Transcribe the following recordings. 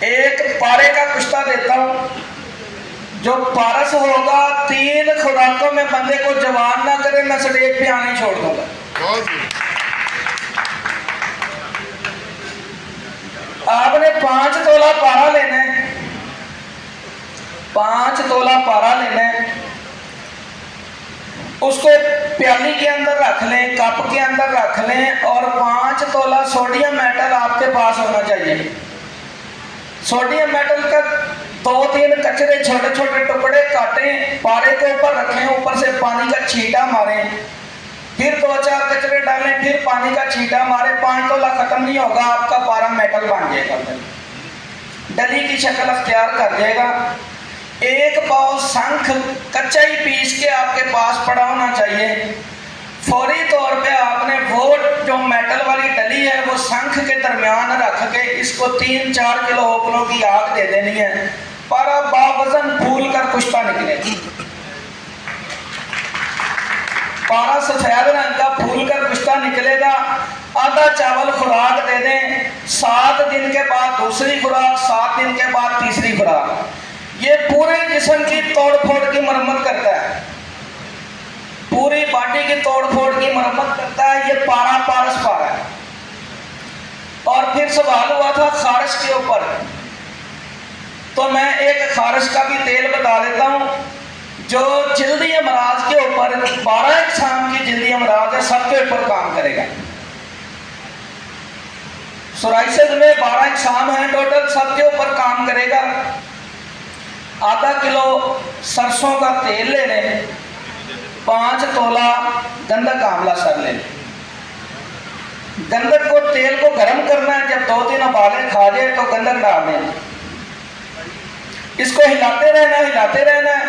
एक पारे का कुश्ता देता हूं, जो पारस होगा 3 खुराकों में बंदे को जवान ना करे, मैं स्टेज पे आने छोड़ दूंगा। आपने 5 तोला पारा लेना है, 5 तोला पारा लेना है, उसको प्याली के अंदर रख लें, कप के अंदर रख लें, और 5 तोला सोडियम मेटल आपके पास होना चाहिए। सोडियम मेटल का 2-3 कचरे छोटे छोटे टुकड़े काटें, पारे के ऊपर रखें, ऊपर से पानी का छींटा मारें, फिर 2-4 कचरे डालें, फिर पानी का छींटा मारें। 5 तोला खत्म नहीं होगा, आपका पारा मेटल बन जाएगा, डली की शक्ल अख्तियार कर जाएगा। 1 पाव शंख कच्चा ही पीस के आपके पास पड़ा होना चाहिए। फौरी तौर पे आपने वो जो मेटल वाली डली है वो शंख के दरमियान रख के इसको 3-4 किलो ओपलों की आग दे देनी है। पारा बावजन फूल कर कुश्ता निकलेगा। पारा सफेद रंग का फूल कर कुश्ता निकलेगा। आधा चावल खुराक दे दें, 7 दिन के बाद दूसरी खुराक, 7 दिन के बाद तीसरी खुराक। ये पूरे जिस्म की तोड़ फोड़ की मरम्मत करता है, पूरी बॉडी की तोड़ फोड़ की मरम्मत करता है। ये पारा पारस पारा है। और फिर सवाल हुआ था खारिश के ऊपर, तो मैं एक खारिश का भी तेल बता देता हूँ जो जल्दी अमराज के ऊपर 12 इकसाम की जल्दी अमराज है, सबके ऊपर काम करेगा। सोराइसिस में 12 इकसाम है टोटल, सबके ऊपर काम करेगा। आधा किलो सरसों का तेल ले लें, 5 तोला गंधक आंवला सर ले लें। गंधक को तेल को गर्म करना है, जब 2-3 उबाले खा जाए तो गंधक डाल दें। इसको हिलाते रहना है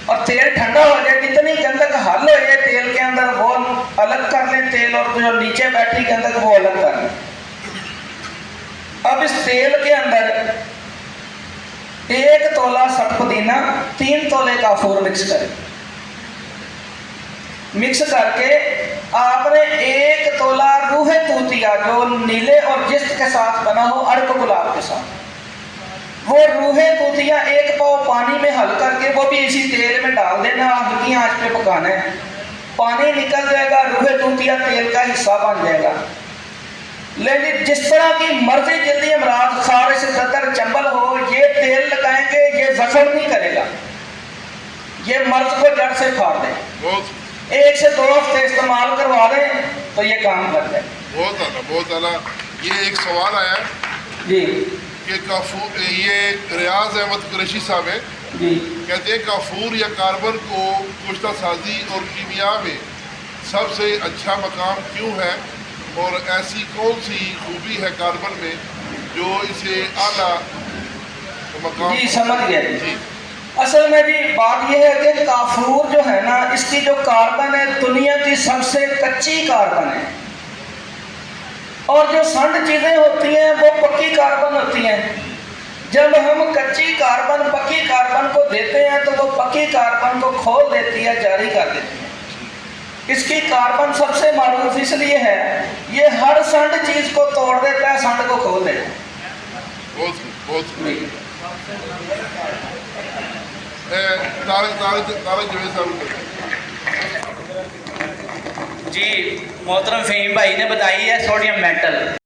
और तेल ठंडा हो जाए। जितनी गंधक हल हो जाए तेल के अंदर वो अलग कर लें तेल, और जो नीचे बैठी गंधक वो अलग कर लें। अब इस तेल के अंदर 1 तोला सट पुदीना, 3 तोले काफूर मिक्स करें। मिक्स करके आपने 1 तोला रूहे तूतिया जो नीले और जिस्त के साथ बना हो, अर्क गुलाब के साथ, वो रूहे तूतिया 1 पाव पानी में हल करके वो भी इसी तेल में डाल देना। हल्की आंच पे पकाना है। पानी निकल जाएगा, रूहे तूतिया तेल का हिस्सा बन जाएगा। लेकिन जिस तरह की मर्जी जल्दी अमराज, खारिश, दर्द, चंबल हो, ये तेल लगाएंगे, ये जख्म नहीं करेगा, ये मर्ज को जड़ से फाड़ दे। 1 से 2 हफ्ते इस्तेमाल करवा दें तो ये काम कर जाए। बहुत आला। ये एक सवाल आया जी कि काफूर, ये रियाज अहमद कुरैशी साहब है जी, कहते हैं काफूर या कार्बन को कुश्ता साजी और कीमिया में सबसे अच्छा मकाम क्यों है, और ऐसी कौन सी खूबी है कार्बन में जो इसे आला मकाम। जी समझ गया जी। असल में जी बात यह है कि काफूर जो है ना, इसकी जो कार्बन है दुनिया की सबसे कच्ची कार्बन है, और जो संड चीजें होती हैं वो पक्की कार्बन होती हैं। जब हम कच्ची कार्बन पक्की कार्बन को देते हैं तो वो पक्की कार्बन को खोल देती है, जारी कर देती है। इसकी कार्बन सबसे मारूफ इसलिए है, ये हर संड चीज को तोड़ देता है, संड को खोल देता है। बहुत तारक जवेद साहब जी मोहतरम फ़हीम भाई ने बताई है सोडियम मेटल।